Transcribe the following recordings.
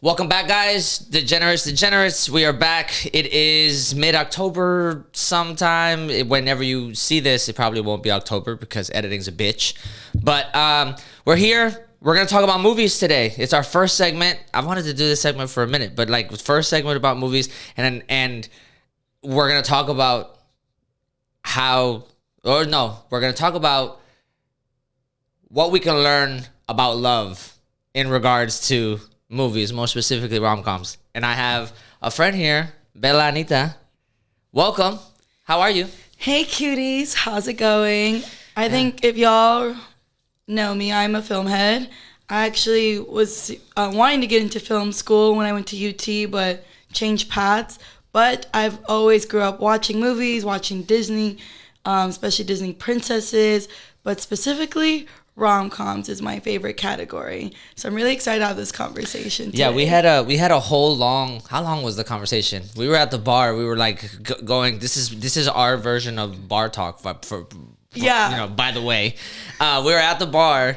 Welcome back, guys. Degenerates. We are back. It is mid-October sometime. Whenever you see this, it probably won't be October because editing's a bitch. But we're here. We're going to talk about movies today. It's our first segment. I wanted to do this segment for a minute, but like first segment about movies. And we're going to talk about we're going to talk about what we can learn about love in regards to movies, more specifically rom-coms. And I have a friend here, Bella Anita. Welcome. How are you? Hey, cuties. How's it going? I think if y'all know me, I'm a film head. I actually was wanting to get into film school when I went to UT, but changed paths. But I've always grew up watching movies, watching Disney, especially Disney princesses, but specifically rom-coms is my favorite category. So I'm really excited to have this conversation today. Yeah, we had a whole how long was the conversation? We were at the bar. We were like going, this is our version of bar talk for by the way. We were at the bar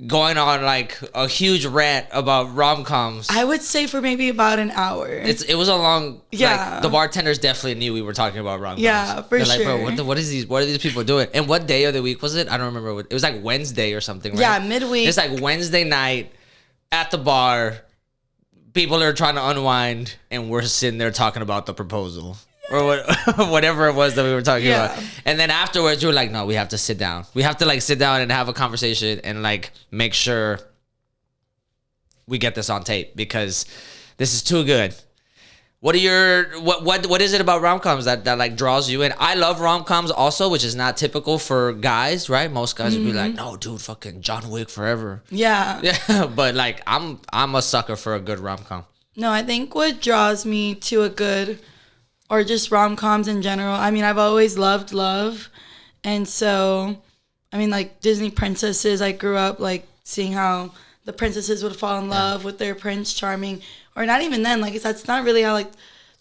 going on like a huge rant about rom-coms. I would say for maybe about an hour. It was a long, yeah. Like, the bartenders definitely knew we were talking about rom-coms. Yeah, for They're sure. like, bro, what are these people doing? And what day of the week was it? I don't remember. It was like Wednesday or something, right? Yeah, midweek. It's like Wednesday night at the bar. People are trying to unwind, and we're sitting there talking about the proposal. Or whatever it was that we were talking about. And then afterwards, you were like, no, we have to sit down. We have to like sit down and have a conversation and like make sure we get this on tape because this is too good. What is it about rom-coms that like draws you in? I love rom-coms also, which is not typical for guys, right? Most guys would be like, no, dude, fucking John Wick forever. Yeah. Yeah. But like I'm a sucker for a good rom-com. No, I think what draws me to a good or just rom-coms in general. I mean, I've always loved love. And so, I mean, like Disney princesses, I grew up like seeing how the princesses would fall in love with their Prince Charming. Or not even then, like that's not really how like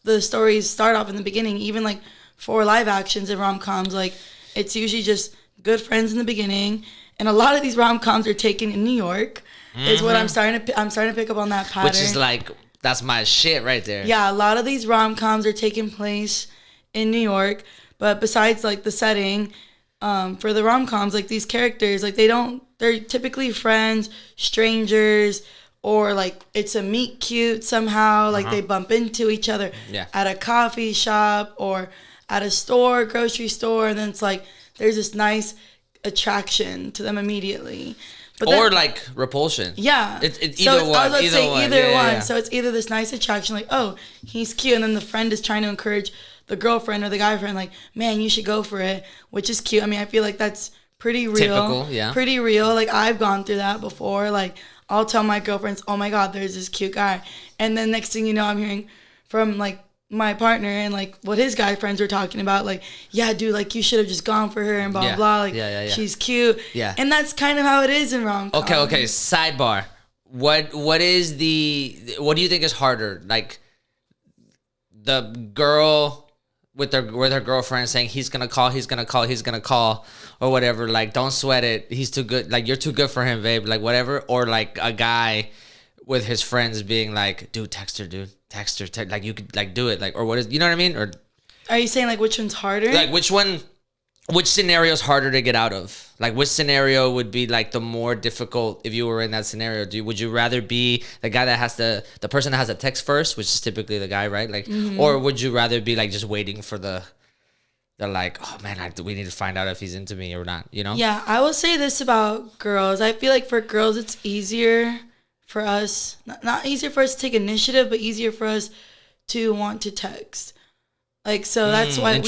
the stories start off in the beginning. Even like for live actions and rom-coms, like it's usually just good friends in the beginning. And a lot of these rom-coms are taken in New York is what I'm starting to pick up on that pattern. Which is like, that's my shit right there. Yeah, a lot of these rom-coms are taking place in New York, but besides like the setting, for the rom-coms, like these characters, like they're typically friends, strangers, or like it's a meet cute somehow, like they bump into each other at a coffee shop or at a store, grocery store, and then it's like there's this nice attraction to them immediately. But or like repulsion. Yeah. It's either one. I was about to say either one. Yeah. So it's either this nice attraction, like, oh, he's cute. And then the friend is trying to encourage the girlfriend or the guy friend, like, man, you should go for it, which is cute. I mean, I feel like that's pretty real. Typical, yeah. Pretty real. Like, I've gone through that before. Like, I'll tell my girlfriends, oh my God, there's this cute guy. And then next thing you know, I'm hearing from like my partner and like what his guy friends were talking about, like, yeah, dude, like you should have just gone for her and blah, blah, like she's cute. Yeah. And that's kind of how it is in rom-com. Okay. Sidebar. What do you think is harder? Like the girl with her girlfriend saying he's gonna call, or whatever, like don't sweat it, he's too good, like you're too good for him, babe, like whatever, or like a guy with his friends being like, dude, text her, like you could like do it, like, or what is, you know what I mean? Or are you saying like which one's harder? Like which scenario is harder to get out of? Like which scenario would be like the more difficult if you were in that scenario? Would you rather be the guy that has the person that has a text first, which is typically the guy, right? Like, or would you rather be like just waiting for they're like, oh man, we need to find out if he's into me or not, you know? Yeah, I will say this about girls. I feel like for girls, it's easier for us, not easier for us to take initiative, but easier for us to want to text. Like, so that's why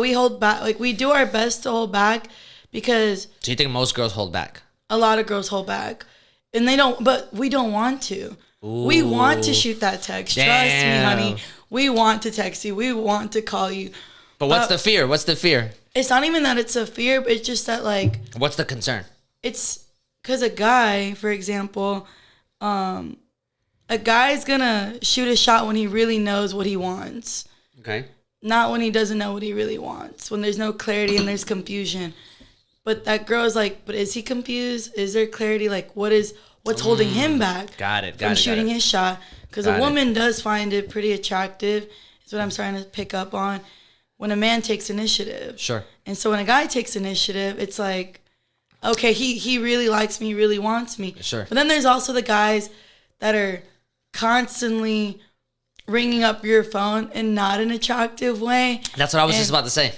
we hold back. Like, we do our best to hold back because... So you think most girls hold back? A lot of girls hold back. And they don't, but we don't want to. Ooh. We want to shoot that text. Damn. Trust me, honey. We want to text you. We want to call you. But what's the fear? What's the fear? It's not even that it's a fear, but it's just that, like... What's the concern? It's because a guy, for example... a guy's gonna shoot a shot when he really knows what he wants. Okay. Not when he doesn't know what he really wants. When there's no clarity and there's confusion. But that girl is like, but is he confused? Is there clarity? Like, what is what's holding him back from shooting his shot. Because a woman does find it pretty attractive, is what I'm starting to pick up on, when a man takes initiative. Sure. And so when a guy takes initiative, it's like, okay, he really likes me, really wants me. Sure. But then there's also the guys that are constantly ringing up your phone in not an attractive way. That's what I was just about to say.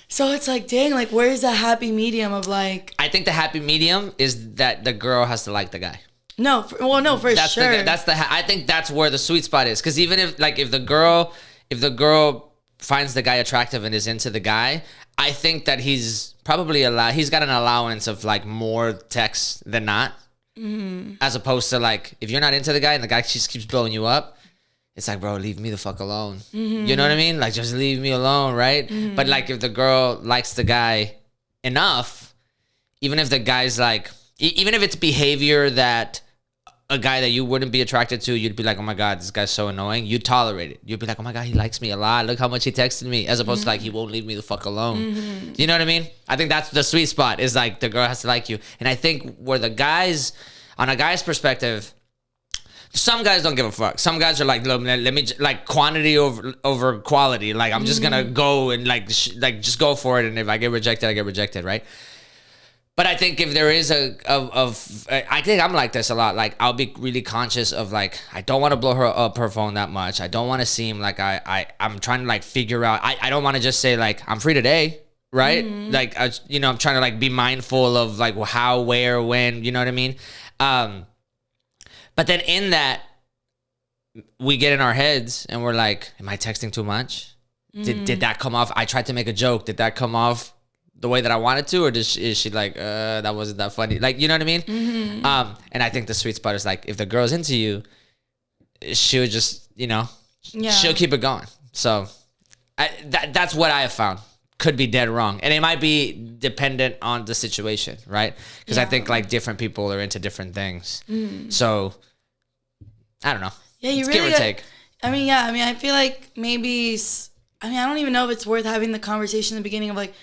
So it's like, dang, like, where's the happy medium of like... I think the happy medium is that the girl has to like the guy. No, for sure. I think that's where the sweet spot is. Because even if the girl finds the guy attractive and is into the guy, I think that he's probably he's got an allowance of like more texts than not. Mm-hmm. As opposed to like, if you're not into the guy and the guy just keeps blowing you up, it's like, bro, leave me the fuck alone. Mm-hmm. You know what I mean? Like, just leave me alone, right? Mm-hmm. But like, if the girl likes the guy enough, even if the guy's like, even if it's behavior that a guy that you wouldn't be attracted to, you'd be like, oh my God, this guy's so annoying. You'd tolerate it. You'd be like, oh my God, he likes me a lot. Look how much he texted me. As opposed to like, he won't leave me the fuck alone. Mm-hmm. You know what I mean? I think that's the sweet spot, is like, the girl has to like you. And I think where the guys, on a guy's perspective, some guys don't give a fuck. Some guys are like, look, let me like quantity over quality. Like, I'm just gonna go and like just go for it. And if I get rejected, I get rejected, right? But I think if there is I think I'm like this a lot. Like, I'll be really conscious of like, I don't want to blow her up her phone that much. I don't want to seem like I'm trying to like figure out. I don't want to just say like, I'm free today, right? Mm-hmm. Like, I'm trying to like be mindful of like how, where, when. You know what I mean? But then in that, we get in our heads and we're like, am I texting too much? Did that come off? I tried to make a joke. Did that come off the way that I wanted to? Or is she like, that wasn't that funny? Like, you know what I mean? Mm-hmm. And I think the sweet spot is like, if the girl's into you, she'll just, she'll keep it going. So that's what I have found. Could be dead wrong. And it might be dependent on the situation, right? Because I think like different people are into different things. Mm. So I don't know. Yeah, you really give or take. I feel like maybe, I don't even know if it's worth having the conversation in the beginning of like,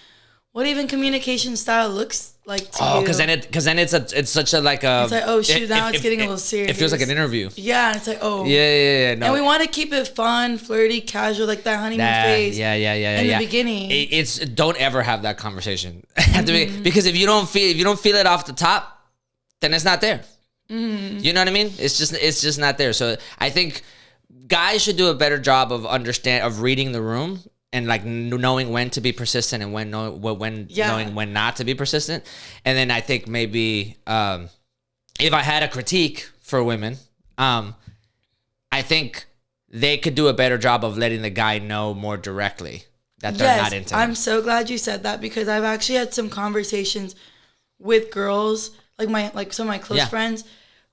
what even communication style looks like to you. Because then it's such a like a... It's like, oh shoot, now it's getting a little serious. It feels like an interview. Yeah, and it's like, oh. Yeah. No. And we want to keep it fun, flirty, casual, like that honeymoon phase. Yeah. In the beginning. It's don't ever have that conversation. Because if you don't feel it off the top, then it's not there. Mm-hmm. You know what I mean? It's just not there. So I think guys should do a better job of reading the room. And like knowing when to be persistent and knowing when not to be persistent. And then I think maybe if I had a critique for women, I think they could do a better job of letting the guy know more directly that they're not into him. I'm so glad you said that, because I've actually had some conversations with girls, like some of my close friends,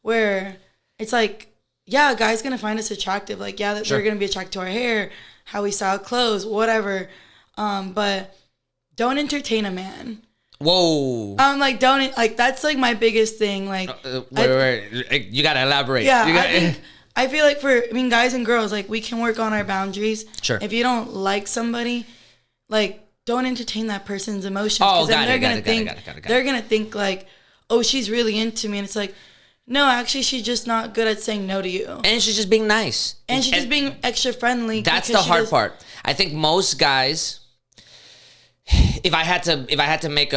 where it's like, yeah, a guy's gonna find us attractive. Like, yeah, they're gonna be attracted to our hair, how we style clothes, whatever. But don't entertain a man. Whoa. That's like my biggest thing. Like, wait. You gotta elaborate. Yeah, I feel like guys and girls, like, we can work on our boundaries. Sure. If you don't like somebody, like, don't entertain that person's emotions. Oh, they're gonna think like, oh, she's really into me, and it's like, no, actually, she's just not good at saying no to you. And she's just being nice. And she's just being extra friendly. That's the hard part. I think most guys, if I had to make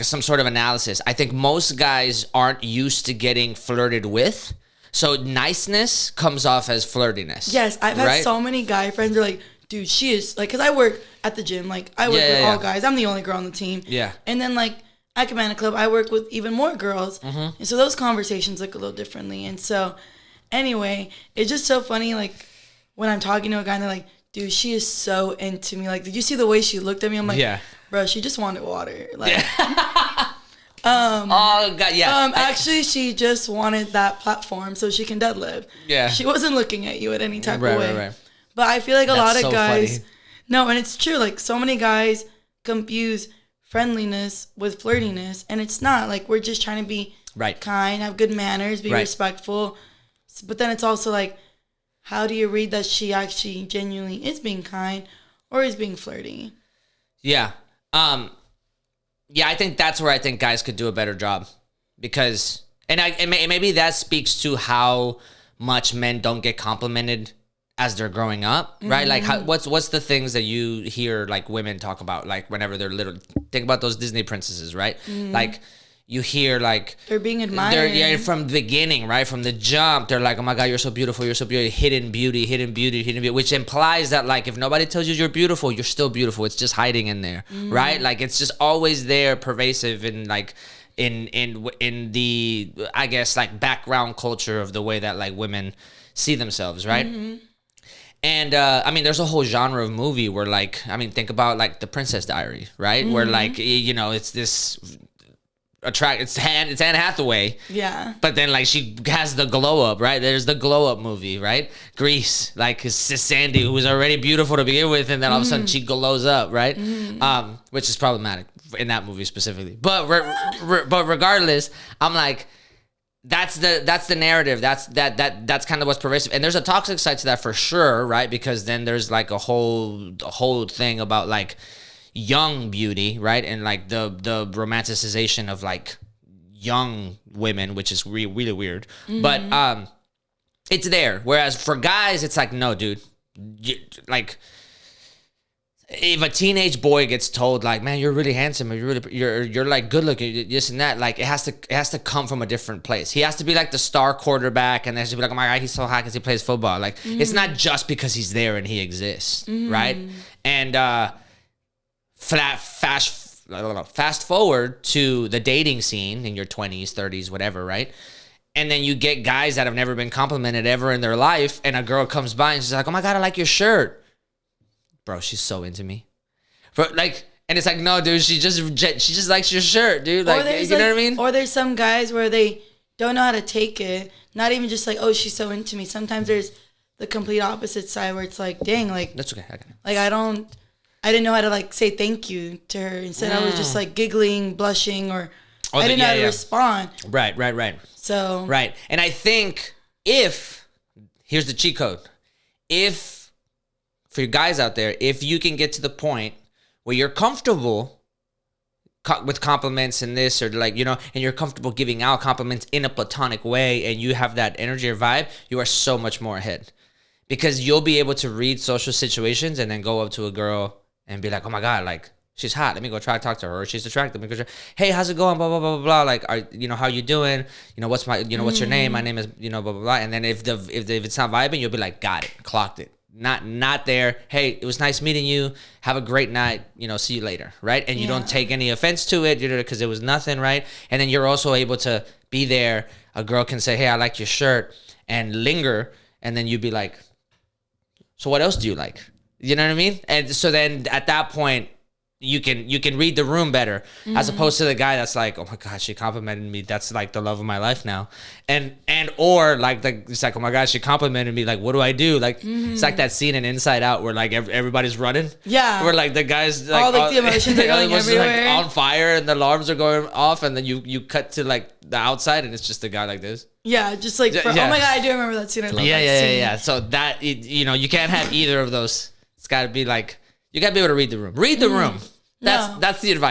some sort of analysis, I think most guys aren't used to getting flirted with. So niceness comes off as flirtiness. Yes, I've had so many guy friends who are like, dude, she is, like, because I work at the gym. Like, I work with all guys. I'm the only girl on the team. Yeah. And then, like, at Cabana Club, I work with even more girls. Mm-hmm. And so those conversations look a little differently. And so, anyway, it's just so funny, like, when I'm talking to a guy and they're like, dude, she is so into me. Like, did you see the way she looked at me? I'm like, bro, she just wanted water. Like, oh, God, yeah. Actually, she just wanted that platform so she can deadlift. Yeah. She wasn't looking at you at any type of way. Right. But I feel like a lot of guys... Funny. No, and it's true. Like, so many guys confuse friendliness with flirtiness, and it's not. Like, we're just trying to be kind, have good manners, be respectful. But then it's also like, how do you read that she actually genuinely is being kind or is being flirty? Yeah. I think that's where I think guys could do a better job, because maybe that speaks to how much men don't get complimented as they're growing up, right? Like, what's the things that you hear like women talk about, like whenever they're little? Think about those Disney princesses, right? Like, you hear like they're being admired. From the beginning, right? From the jump, they're like, "Oh my God, you're so beautiful, you're so beautiful." Hidden beauty, which implies that like if nobody tells you you're beautiful, you're still beautiful. It's just hiding in there, right? Like it's just always there, pervasive, and like in the, I guess, like background culture of the way that like women see themselves, right? And I mean, there's a whole genre of movie where like, I mean, think about like The Princess Diary, right? Where like, you know, it's this it's Anne Hathaway. Yeah. But then like she has the glow up, right? There's the glow up movie, right? Grease, like it's Sandy, who was already beautiful to begin with, and then all of a sudden she glows up, right? Which is problematic in that movie specifically. But but regardless, I'm like, that's the narrative. That's kind of what's pervasive. And there's a toxic side to that for sure, right? Because then there's like a whole thing about like young beauty, right? And like the romanticization of like young women, which is really weird. But it's there. Whereas for guys, it's like, no, dude, like if a teenage boy gets told like, man, you're really handsome, or you're like good looking, this and that, like it has to come from a different place. He has to be like the star quarterback, and they has to be like, oh my God, he's so hot because he plays football. Like it's not just because he's there and he exists, right? And fast forward to the dating scene in your 20s, 30s, whatever, right? And then you get guys that have never been complimented ever in their life, and a girl comes by and she's like, oh my God, I like your shirt. Bro, she's so into me. But like, and it's like, no, dude, she just likes your shirt, dude. Like, you know what I mean? Or there's some guys where they don't know how to take it. Not even just like, oh, she's so into me. Sometimes there's the complete opposite side where it's like, dang, like that's okay. I got it. Like I didn't know how to like say thank you to her. Instead, I was just like giggling, blushing, or I didn't know how to respond. Right. So right, and I think here's the cheat code, for you guys out there, if you can get to the point where you're comfortable with compliments and this, or like, you know, and you're comfortable giving out compliments in a platonic way, and you have that energy or vibe, you are so much more ahead, because you'll be able to read social situations and then go up to a girl and be like, oh my God, like she's hot, let me go try to talk to her. Or she's attractive, let me go hey, how's it going, blah blah blah blah blah, like, how you doing, what's your name, my name is, blah blah blah. And then if it's not vibing, you'll be like, got it, clocked it. Not there. Hey, it was nice meeting you. Have a great night. See you later, right? And you don't take any offense to it, because it was nothing, right? And then you're also able to be there. A girl can say, hey, I like your shirt, and linger, and then you'd be like, so what else do you like? You know what I mean? And so then at that point, you can read the room better, as opposed to the guy that's like, oh my God, she complimented me. That's like the love of my life now. Or like it's like, oh my God, she complimented me. Like, what do I do? Like, it's like that scene in Inside Out where like everybody's running. Yeah. Where like the guys like all the emotions are going everywhere, like on fire, and the alarms are going off, and then you cut to like the outside, and it's just a guy like this. Yeah, just like oh my God, I do remember that scene. I love that scene. Yeah. So that you can't have either of those. It's got to be like, you got to be able to read the room. Read the room. That's the advice.